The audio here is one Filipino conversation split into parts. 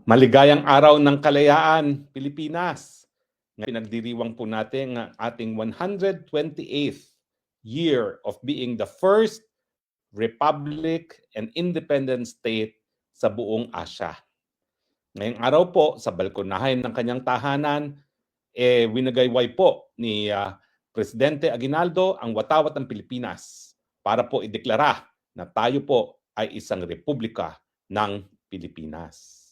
Maligayang araw ng kalayaan, Pilipinas. Pinagdiriwang po natin ang ating 128th year of being the first republic and independent state sa buong Asya. Ngayong araw po, sa balkonahin ng kanyang tahanan, winagayway po ni Presidente Aguinaldo ang watawat ng Pilipinas para po ideklara na tayo po ay isang republika ng Pilipinas.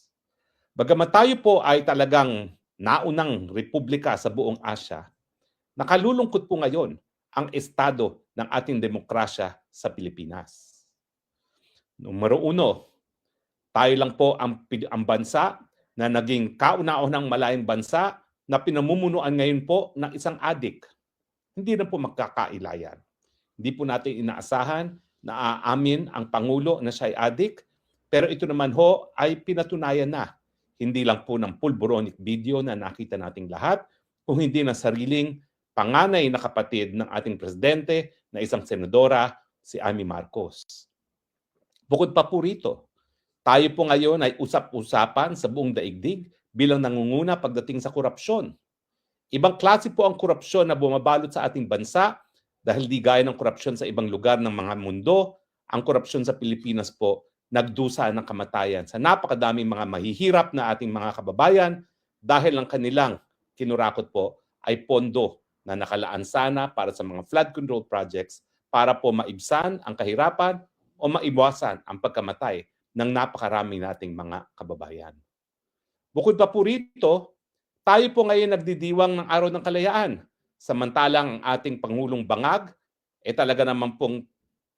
Bagamat tayo po ay talagang naunang republika sa buong Asya, nakalulungkot po ngayon ang estado ng ating demokrasya sa Pilipinas. Numero uno, tayo lang po ang bansa na naging kauna-unang malayang bansa na pinamumunuan ngayon po ng isang adik. Hindi na po magkakailayan. Hindi po natin inaasahan na aamin ang Pangulo na siya ay adik, pero ito naman ho ay pinatunayan na. Hindi lang po ng pulboronic video na nakita nating lahat, kung hindi ng sariling panganay na kapatid ng ating presidente na isang senadora, si Amy Marcos. Bukod pa po rito, tayo po ngayon ay usap-usapan sa buong daigdig bilang nangunguna pagdating sa korupsyon. Ibang klase po ang korupsyon na bumabalot sa ating bansa dahil di gaya ng korupsyon sa ibang lugar ng mga mundo, ang korupsyon sa Pilipinas po nagdusa ng kamatayan sa napakadaming mga mahihirap na ating mga kababayan dahil ang kanilang kinurakot po ay pondo na nakalaan sana para sa mga flood control projects para po maibsan ang kahirapan o maiwasan ang pagkamatay ng napakarami nating mga kababayan. Bukod pa po rito, tayo po ngayon nagdidiwang ng Araw ng Kalayaan. Samantalang ang ating Pangulong Bangag, talaga naman pong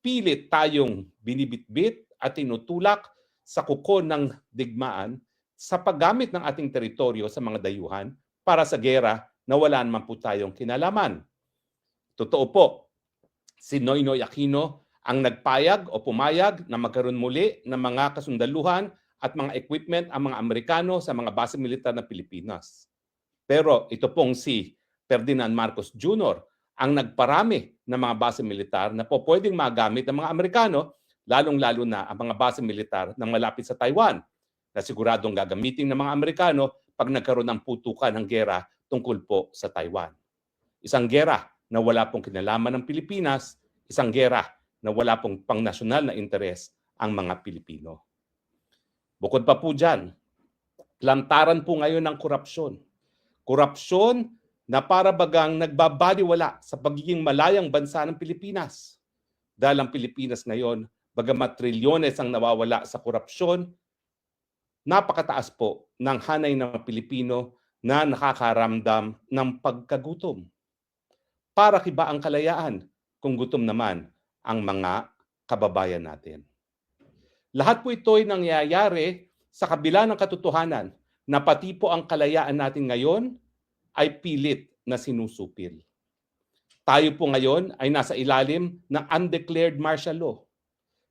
pilit tayong binibitbit at tinutulak sa kuko ng digmaan sa paggamit ng ating teritoryo sa mga dayuhan para sa gera na wala naman po tayong kinalaman. Totoo po, si Noynoy Aquino ang nagpayag o pumayag na magkaroon muli ng mga kasundaluhan at mga equipment ang mga Amerikano sa mga base militar ng Pilipinas. Pero ito pong si Ferdinand Marcos Jr. ang nagparami ng mga base militar na po pwedeng magamit ng mga Amerikano, lalong-lalo na ang mga base militar na malapit sa Taiwan, na siguradong gagamitin ng mga Amerikano pag nagkaroon ng putukan ng gera tungkol po sa Taiwan. Isang gera na wala pong kinalaman ng Pilipinas, isang gera na wala pong pangnasyonal na interes ang mga Pilipino. Bukod pa po dyan, lantaran po ngayon ng korupsyon. Korupsyon na para bagang nagbabaliwala sa pagiging malayang bansa ng Pilipinas. Dahil ang Pilipinas ngayon, bagamat trilyones ang nawawala sa korupsyon, napakataas po ng hanay ng Pilipino na nakakaramdam ng pagkagutom. Para kiba ang kalayaan kung gutom naman ang mga kababayan natin. Lahat po ito ay nangyayari sa kabila ng katotohanan na pati po ang kalayaan natin ngayon ay pilit na sinusupil. Tayo po ngayon ay nasa ilalim ng undeclared martial law.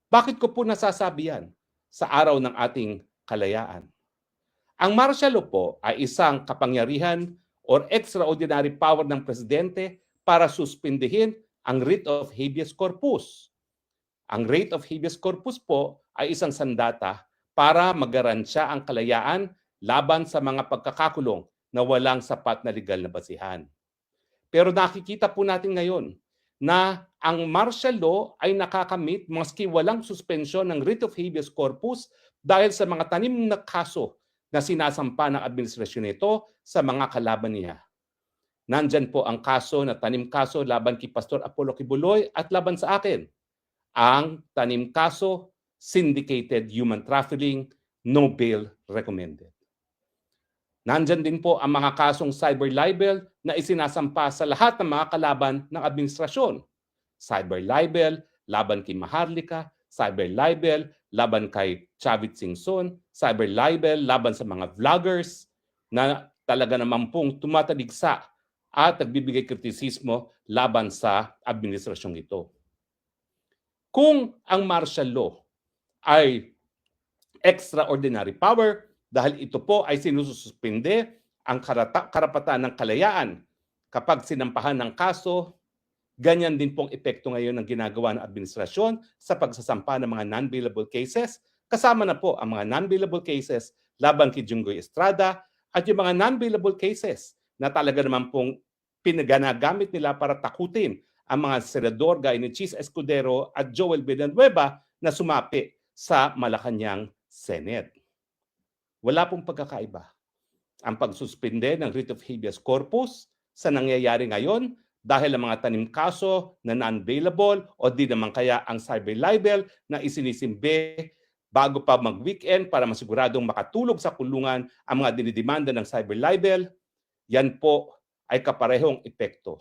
Bakit ko po nasasabi yan sa araw ng ating kalayaan? Ang martial law po ay isang kapangyarihan or extraordinary power ng presidente para suspindihin ang writ of habeas corpus. Ang writ of habeas corpus po ay isang sandata para magarantiya ang kalayaan laban sa mga pagkakakulong na walang sapat na legal na basihan. Pero nakikita po natin ngayon na ang martial law ay nakakamit maski walang suspensyon ng writ of habeas corpus dahil sa mga tanim na kaso na sinasampa ng administrasyon nito sa mga kalaban niya. Nandyan po ang kaso na tanim kaso laban kay Pastor Apollo Kibuloy at laban sa akin. Ang tanim kaso, syndicated human trafficking, no bail recommended. Nandyan din po ang mga kasong cyber libel na isinasampa sa lahat ng mga kalaban ng administrasyon. Cyber libel laban kay Maharlika, cyber libel laban kay Chavit Singson, cyber libel laban sa mga vloggers na talaga naman pong tumataligsa at nagbibigay kritisismo laban sa administrasyong ito. Kung ang martial law ay extraordinary power, dahil ito po ay sinususpinde ang karapatan ng kalayaan kapag sinampahan ng kaso, ganyan din pong epekto ngayon ng ginagawa ng administrasyon sa pagsasampa ng mga non-bailable cases. Kasama na po ang mga non-bailable cases laban kay Junggoy Estrada at yung mga non-bailable cases na talaga naman pong pinaganagamit nila para takutin ang mga senador gaya ni Chis Escudero at Joel Villanueva na sumapi sa Malacanang Senate. Wala pong pagkakaiba ang pagsuspinde ng writ of habeas corpus sa nangyayari ngayon dahil ang mga tanim kaso na non-bailable o di naman kaya ang cyber libel na isinisimbe bago pa mag-weekend para masiguradong makatulog sa kulungan ang mga dinidemanda ng cyber libel, yan po ay kaparehong epekto.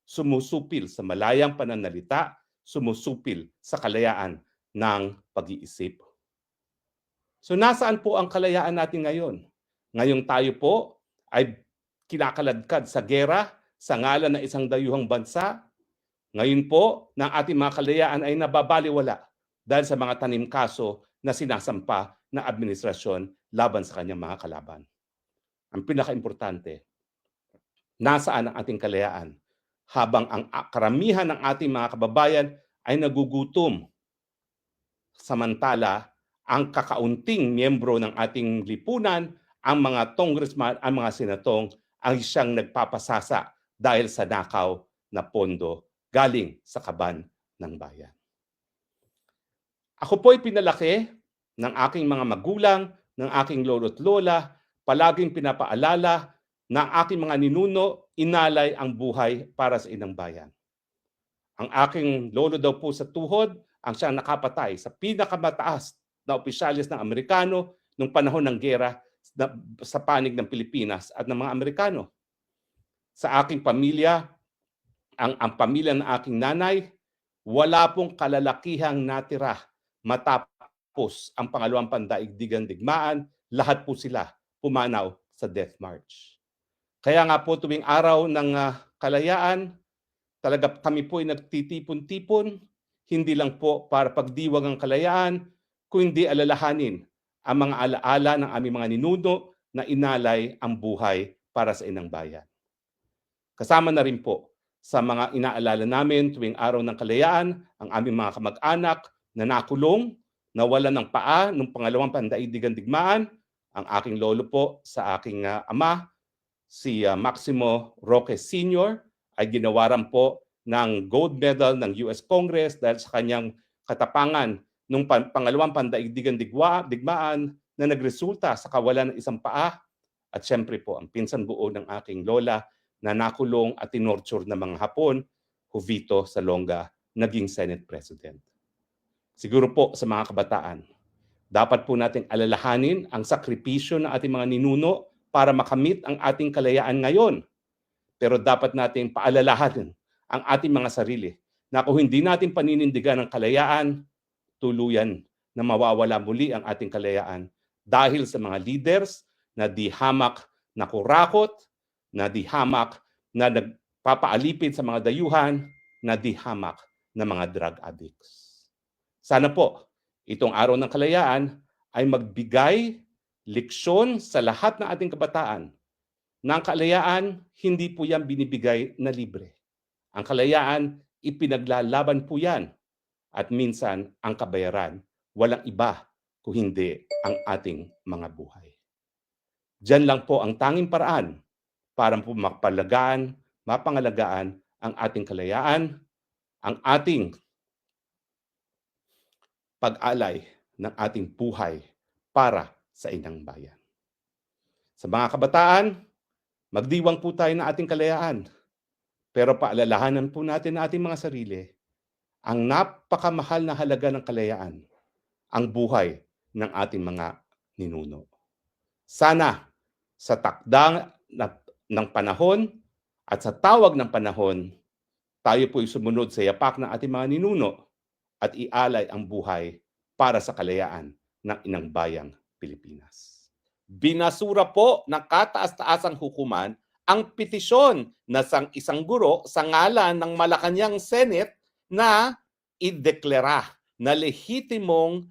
Sumusupil sa malayang pananalita, sumusupil sa kalayaan ng pag-iisip. So nasaan po ang kalayaan natin ngayon? Ngayong tayo po ay kinakaladkad sa gera sa ngalan ng isang dayuhang bansa. Ngayon po, ng ating mga kalayaan ay nababaliwala dahil sa mga tanim kaso na sinasampa ng administrasyon laban sa kanyang mga kalaban. Ang pinaka-importante, nasaan ang ating kalayaan habang ang karamihan ng ating mga kababayan ay nagugutom. Samantala, ang kakaunting miyembro ng ating lipunan, ang mga congressman, ang mga senatong, ang siyang nagpapasasa dahil sa nakaw na pondo galing sa kaban ng bayan. Ako po ay pinalaki ng aking mga magulang, ng aking lolo't lola, palaging pinapaalala na ang aking mga ninuno, inalay ang buhay para sa inang bayan. Ang aking lolo daw po sa tuhod, ang siyang nakapatay sa pinakamataas na opisyalis ng Amerikano nung panahon ng gera sa panig ng Pilipinas at ng mga Amerikano. Sa aking pamilya, ang pamilya ng aking nanay, wala pong kalalakihang natira matapos ang pangalawang pandaigdigang digmaan, lahat po sila pumanaw sa Death March. Kaya nga po tuwing araw ng kalayaan, talaga kami po ay nagtitipon-tipon, hindi lang po para pagdiwang ang kalayaan, kundi alalahanin ang mga alaala ng aming mga ninuno na inalay ang buhay para sa inang bayan. Kasama na rin po sa mga inaalala namin tuwing araw ng kalayaan, ang aming mga kamag-anak na nakulong, nawalan ng paa nung pangalawang pandaigdigang digmaan, ang aking lolo po sa aking ama, si Maximo Roque Sr. ay ginawaran po ng gold medal ng US Congress dahil sa kanyang katapangan nung pangalawang pandaigdigang digmaan na nagresulta sa kawalan ng isang paa. At syempre po, ang pinsan buo ng aking lola na nakulong at tinorture ng mga Hapon, Jovito Salonga, naging Senate President. Siguro po sa mga kabataan, dapat po nating alalahanin ang sakripisyo ng ating mga ninuno para makamit ang ating kalayaan ngayon. Pero dapat nating paalalahanin ang ating mga sarili na kung hindi natin paninindigan ang kalayaan, tuluyan na mawawala muli ang ating kalayaan dahil sa mga leaders na di hamak na kurakot, na di hamak na nagpapaalipin sa mga dayuhan, na di hamak na mga drug addicts. Sana po, itong araw ng kalayaan ay magbigay leksyon sa lahat ng ating kabataan na ang kalayaan, hindi po yan binibigay na libre. Ang kalayaan, ipinaglalaban po yan. At minsan, ang kabayaran, walang iba kung hindi ang ating mga buhay. Diyan lang po ang tanging paraan para po mapangalagaan ang ating kalayaan, ang ating pag-alay ng ating buhay para sa inang bayan. Sa mga kabataan, magdiwang po tayo ng ating kalayaan. Pero paalalahanan po natin ang ating mga sarili ang napakamahal na halaga ng kalayaan, ang buhay ng ating mga ninuno. Sana sa takdang ng panahon at sa tawag ng panahon, tayo po'y sumunod sa yapak ng ating mga ninuno at ialay ang buhay para sa kalayaan ng inang bayang Pilipinas. Binasura po ng kataas-taasang hukuman ang petisyon na isang guro sa ngalan ng Malacanang Senate na ideklara na lehitimong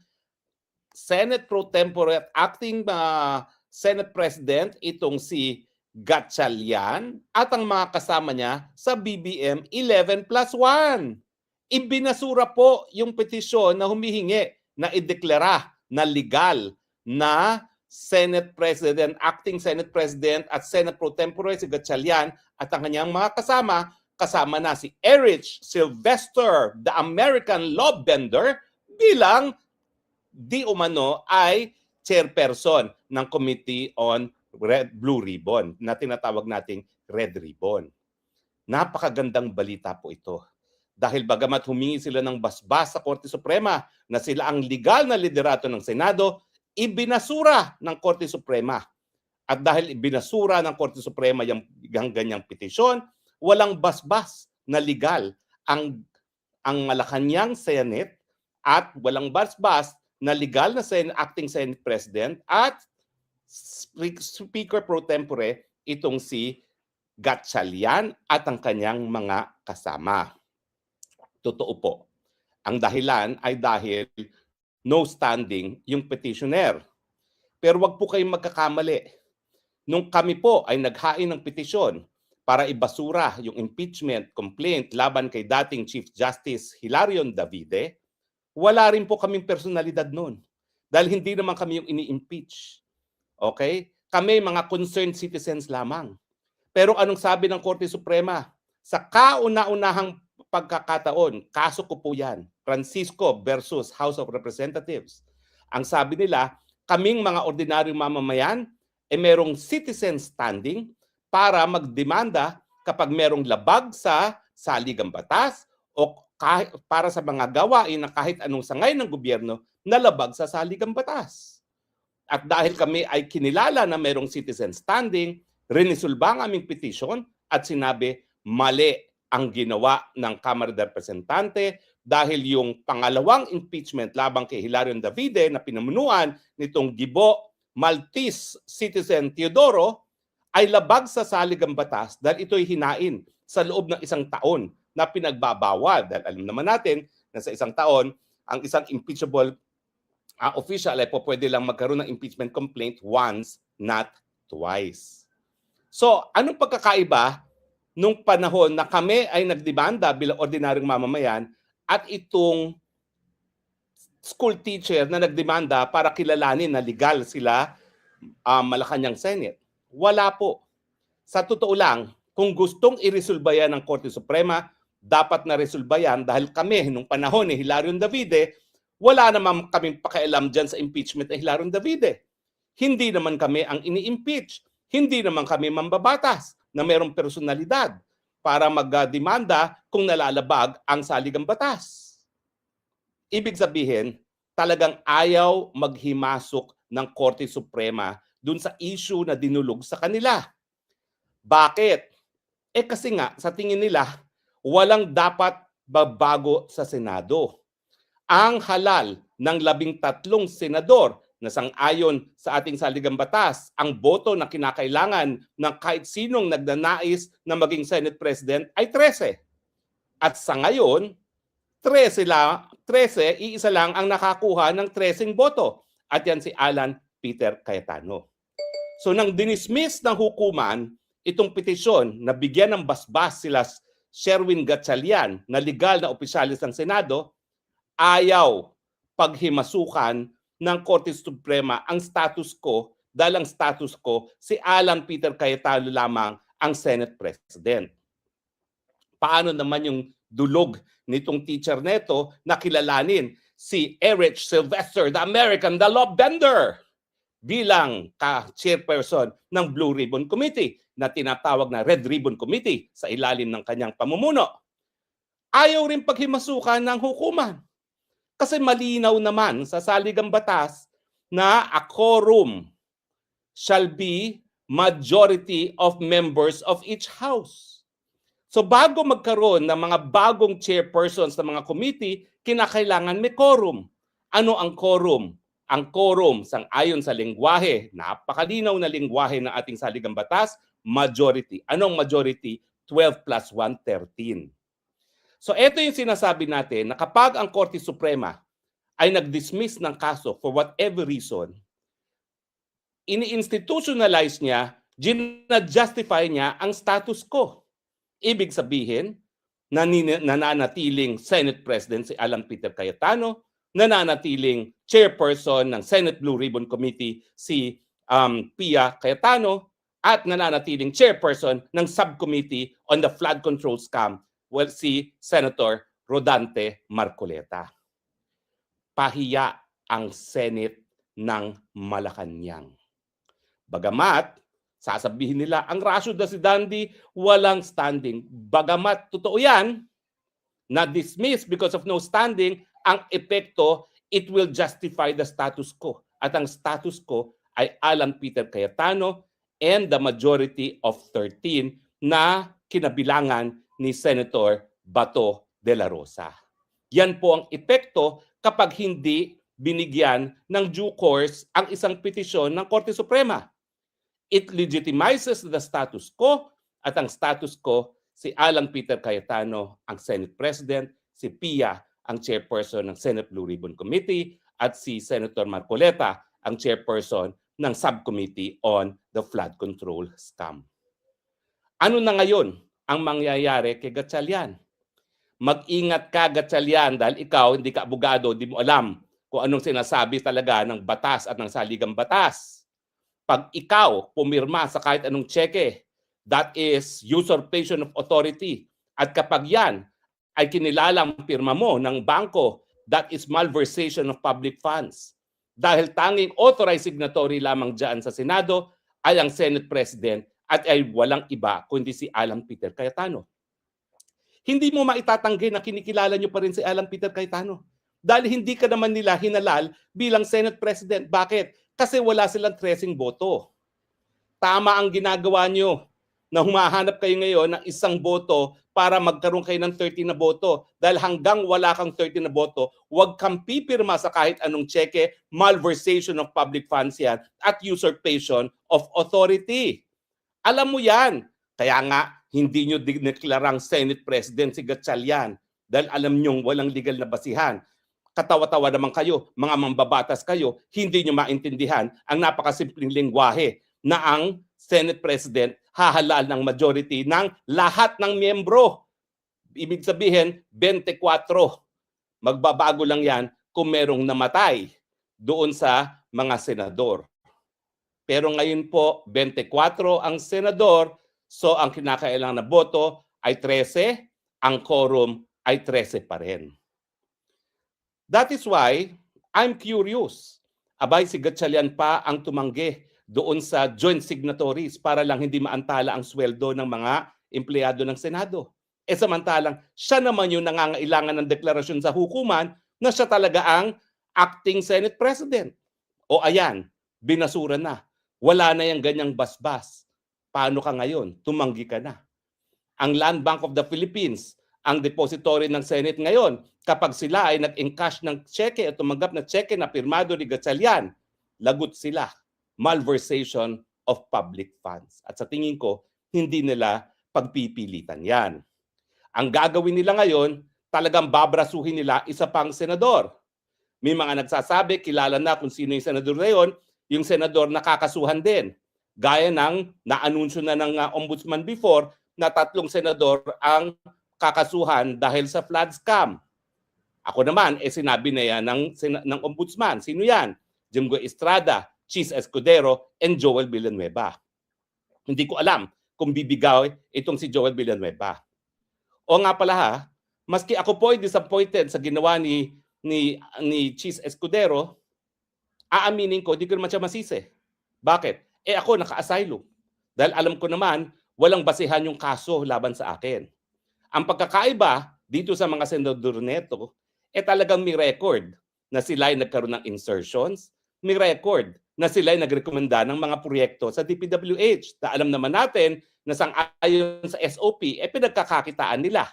Senate Pro Tempore at acting Senate President itong si Gatchalian at ang mga kasama niya sa BBM 11+1. Ibinasura po yung petisyon na humihingi na ideklara na legal na Senate President, Acting Senate President at Senate Pro Tempore si Gatchalian at ang kanyang mga kasama na si Erich Sylvester, the American law bender, bilang di umano ay chairperson ng Committee on Blue Ribbon na tinatawag nating Red Ribbon. Napakagandang balita po ito. Dahil bagamat humingi sila ng basbas sa Korte Suprema na sila ang legal na liderato ng Senado, ibinasura ng Korte Suprema. At dahil ibinasura ng Korte Suprema yung ganyang petisyon, walang basbas na legal ang Malacanang Senate at walang basbas na legal na Acting Senate President at Speaker Pro Tempore itong si Gatchalian at ang kanyang mga kasama. Totoo po. Ang dahilan ay dahil no standing yung petitioner. Pero wag po kayong magkakamali. Nung kami po ay naghain ng petisyon para ibasura yung impeachment complaint laban kay dating Chief Justice Hilarion Davide, wala rin po kaming personalidad noon. Dahil hindi naman kami yung ini-impeach. Okay? Kami mga concerned citizens lamang. Pero anong sabi ng Korte Suprema? Sa kauna-unahang pagkakataon, kaso ko po yan, Francisco versus House of Representatives. Ang sabi nila, kaming mga ordinaryong mamamayan, merong citizen standing para magdemanda kapag merong labag sa saligang batas o para sa mga gawain na kahit anong sangay ng gobyerno na labag sa saligang batas. At dahil kami ay kinilala na merong citizen standing, rinisolba ang aming petition at sinabi mali ang ginawa ng Kamara de Representante dahil yung pangalawang impeachment labang kay Hilarion Davide na pinamunuan nitong Gibo Maltese citizen Teodoro ay labag sa saligang batas dahil ito'y hinain sa loob ng 1 taon na pinagbabawal. Dahil alam naman natin na sa 1 taon, ang isang impeachable official ay pwede lang magkaroon ng impeachment complaint once, not twice. So, anong pagkakaiba nung panahon na kami ay nagdemanda bilang ordinaryong mamamayan at itong school teacher na nagdemanda para kilalanin na legal sila Malacanang Senate? Wala po. Sa totoo lang, kung gustong iresolba yan ng Korte Suprema, dapat na resolba yan dahil kami nung panahon ni Hilarion Davide, wala naman kaming pakialam dyan sa impeachment ni Hilarion Davide. Hindi naman kami ang ini-impeach. Hindi naman kami mambabatas na mayroong personalidad para magdemanda kung nalalabag ang saligang batas. Ibig sabihin, talagang ayaw maghimasok ng Korte Suprema dun sa issue na dinulog sa kanila. Bakit? Kasi nga, sa tingin nila, walang dapat babago sa Senado. Ang halal ng 13 senador na sang-ayon sa ating saligang batas, ang boto na kinakailangan ng kahit sinong nagnanais na maging Senate President ay 13. At sa ngayon, 13, iisa lang ang nakakuha ng 13 boto. At yan si Alan Peter Cayetano. So nang dinismiss ng hukuman itong petisyon na bigyan ng basbas sila Sherwin Gatchalian na legal na opisyalis ng Senado, ayaw paghimasukan ng Korte Suprema ang status quo dahil ang status quo si Alan Peter Cayetano lamang ang Senate President. Paano naman yung dulog nitong teacher neto na kilalanin si Erich Sylvester, the American, the law bender, bilang ka-chairperson ng Blue Ribbon Committee na tinatawag na Red Ribbon Committee sa ilalim ng kanyang pamumuno? Ayaw rin paghimasukan ng hukuman. Kasi malinaw naman sa saligang batas na a quorum shall be majority of members of each house. So bago magkaroon ng mga bagong chairpersons ng mga committee, kinakailangan may quorum. Ano ang quorum? Ang quorum, sang-ayon sa lengguwahe, napakalinaw na lengguwahe ng ating saligang batas, majority. Anong majority? 12 plus 1, 13. So ito yung sinasabi natin na kapag ang Korte Suprema ay nag-dismiss ng kaso for whatever reason, ini-institutionalize niya, gina-justify niya ang status quo. Ibig sabihin, nananatiling Senate President si Alan Peter Cayetano, nananatiling chairperson ng Senate Blue Ribbon Committee si Pia Cayetano at nananatiling chairperson ng subcommittee on the flood control scam si Senator Rodante Marcoleta. Pahiya ang Senate ng Malacanang. Bagamat sasabihin nila ang rasyo na si Dandy walang standing. Bagamat totoo yan, na dismiss because of no standing, ang epekto, it will justify the status quo. At ang status quo ay Alan Peter Cayetano and the majority of 13 na kinabilangan ni Senator Bato de la Rosa. Yan po ang epekto kapag hindi binigyan ng due course ang isang petisyon ng Korte Suprema. It legitimizes the status quo at ang status quo, si Alan Peter Cayetano ang Senate President, si Pia ang chairperson ng Senate Blue Ribbon Committee at si Senator Marcoleta ang chairperson ng Subcommittee on the Flood Control Scam. Ano na ngayon ang mangyayari kay Gatchalian? Mag-ingat ka, Gatchalian, dahil ikaw hindi ka abogado, di mo alam kung anong sinasabi talaga ng batas at ng saligang batas. Pag ikaw pumirma sa kahit anong tseke, that is usurpation of authority. At kapag yan ay kinilalang pirma mo ng bangko, that is malversation of public funds. Dahil tanging authorized signatory lamang dyan sa Senado ay ang Senate President at ay walang iba kundi si Alan Peter Cayetano. Hindi mo maitatanggi na kinikilala nyo pa rin si Alan Peter Cayetano. Dahil hindi ka naman nila hinalal bilang Senate President. Bakit? Kasi wala silang 13 boto. Tama ang ginagawa nyo na humahanap kayo ngayon ng isang boto para magkaroon kayo ng 13 na boto. Dahil hanggang wala kang 13 na boto, huwag kang pipirma sa kahit anong tseke, malversation of public funds yan, at usurpation of authority. Alam mo yan. Kaya nga, hindi nyo dineklarang Senate President si Gatchalian dahil alam nyong walang legal na basihan. Katawa-tawa naman kayo, mga mambabatas kayo, hindi nyo maintindihan ang napakasimpleng lengguwahe na ang Senate President hahalal ng majority ng lahat ng miyembro. Ibig sabihin, 24. Magbabago lang yan kung merong namatay doon sa mga senador. Pero ngayon po, 24 ang senador, so ang kinakailangan na boto ay 13, ang quorum ay 13 pa rin. That is why I'm curious. Abay, si Gatchalian pa ang tumanggi doon sa joint signatories para lang hindi maantala ang sweldo ng mga empleyado ng Senado. E samantalang siya naman yung nangangailangan ng deklarasyon sa hukuman na siya talaga ang acting Senate President. O ayan, binasura na. Wala na yung ganyang basbas. Paano ka ngayon? Tumanggi ka na. Ang Land Bank of the Philippines, ang depository ng Senate ngayon, kapag sila ay nag-encash ng cheque at tumanggap na cheque na pirmado ni Gatchalian, lagot sila. Malversation of public funds. At sa tingin ko, hindi nila pagpipilitan yan. Ang gagawin nila ngayon, talagang babrasuhin nila isa pang senador. May mga nagsasabi, kilala na kung sino yung senador na yun, yung senador nakakasuhan din. Gaya ng naanunsyo na ng ombudsman before na 3 senador ang kakasuhan dahil sa flood scam. Ako naman, sinabi na yan ng ombudsman. Sino yan? Jinggoy Estrada, Chis Escudero, and Joel Villanueva. Hindi ko alam kung bibigay itong si Joel Villanueva. O nga pala ha, maski ako po ay disappointed sa ginawa ni Chis Escudero, aaminin ko, di ko naman siya masisi. Bakit? Ako naka-asylum. Dahil alam ko naman, walang basihan yung kaso laban sa akin. Ang pagkakaiba dito sa mga senador neto, talagang may record na sila ay nagkaroon ng insertions, may record na sila ay nagrekomenda ng mga proyekto sa DPWH. Na alam naman natin na sang-ayon sa SOP, pinagkakakitaan nila.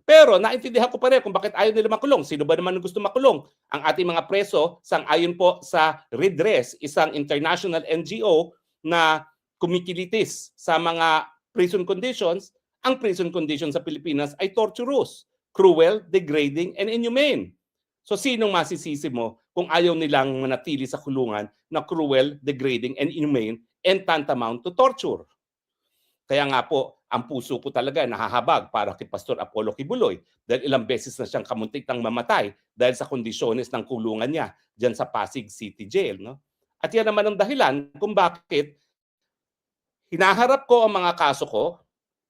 Pero naintindihan ko pa rin kung bakit ayaw nila makulong. Sino ba naman gusto makulong? Ang ating mga preso, sang-ayon po sa Redress, isang international NGO na kumikilitis sa mga prison conditions, ang prison conditions sa Pilipinas ay torturous, cruel, degrading, and inhumane. So sinong masisisi mo kung ayaw nilang manatili sa kulungan na cruel, degrading, and inhumane and tantamount to torture? Kaya nga po, ang puso ko talaga nahahabag para kay Pastor Apollo Kibuloy dahil ilang beses na siyang kamuntik ng mamatay dahil sa kondisyones ng kulungan niya diyan sa Pasig City Jail, no? At yan naman ang dahilan kung bakit hinaharap ko ang mga kaso ko,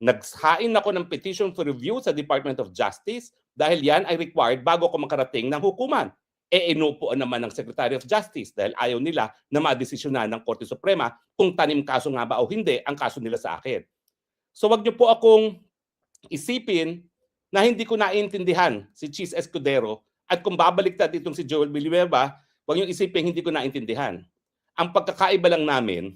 naghain ako ng petition for review sa Department of Justice dahil yan ay required bago ako makarating ng hukuman. Inuupuan naman ng Secretary of Justice dahil ayaw nila na madesisyonan ng Korte Suprema kung tanim kaso nga ba o hindi ang kaso nila sa akin. So wag niyo po akong isipin na hindi ko naiintindihan si Cheese Escudero at kung babaliktad itong si Joel Villanueva, wag niyo isipin hindi ko naintindihan. Ang pagkakaiba lang namin,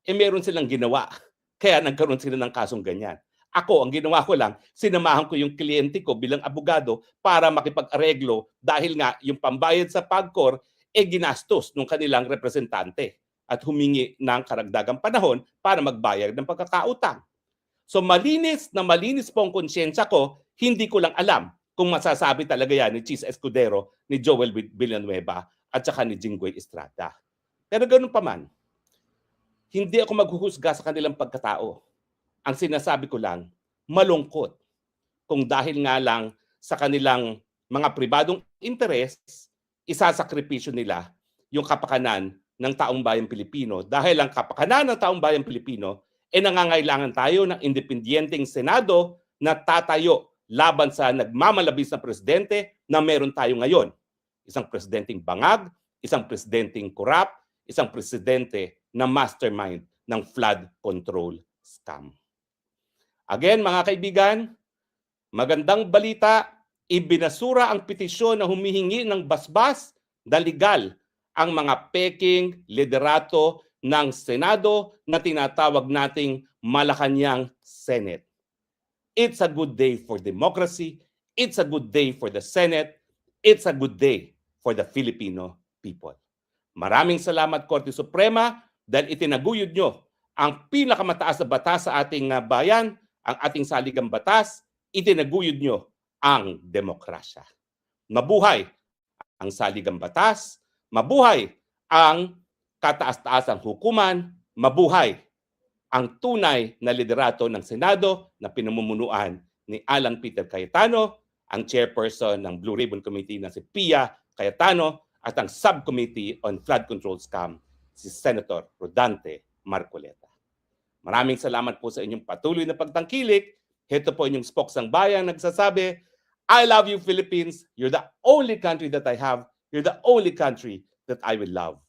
meron silang ginawa. Kaya nagkaroon sila ng kasong ganyan. Ako, ang ginawa ko lang, sinamahan ko yung kliyente ko bilang abogado para makipag-areglo dahil nga yung pambayad sa PAGCOR ginastos ng kanilang representante at humingi ng karagdagang panahon para magbayad ng pagkakautang. So malinis po ang konsyensya ko, hindi ko lang alam kung masasabi talaga yan ni Cheese Escudero, ni Joel Villanueva at saka ni Jinggoy Estrada. Pero ganun pa man, hindi ako maghuhusga sa kanilang pagkatao. Ang sinasabi ko lang, malungkot kung dahil nga lang sa kanilang mga pribadong interes, isasakripisyo nila yung kapakanan ng taong bayang Pilipino. Dahil ang kapakanan ng taong bayang Pilipino nangangailangan tayo ng independenteng Senado na tatayo laban sa nagmamalabis na presidente na meron tayo ngayon. Isang presidenteng bangag, isang presidenteng korap, isang presidente na mastermind ng flood control scam. Again, mga kaibigan, magandang balita, ibinasura ang petisyon na humihingi ng basbas na legal ang mga peking liderato ng Senado na tinatawag nating Malacanang Senate. It's a good day for democracy. It's a good day for the Senate. It's a good day for the Filipino people. Maraming salamat, Korte Suprema, dahil itinaguyod nyo ang pinakamataas na batas sa ating bayan, ang ating saligang batas, itinaguyod nyo ang demokrasya. Mabuhay ang saligang batas, mabuhay ang kataas-taasang hukuman, mabuhay ang tunay na liderato ng Senado na pinamumunuan ni Alan Peter Cayetano, ang chairperson ng Blue Ribbon Committee na si Pia Cayetano, at ang Subcommittee on Flood Control Scam, si Senator Rodante Marcoleta. Maraming salamat po sa inyong patuloy na pagtangkilik. Ito po inyong Spoksang Bayan nagsasabi, I love you, Philippines. You're the only country that I have. You're the only country that I will love.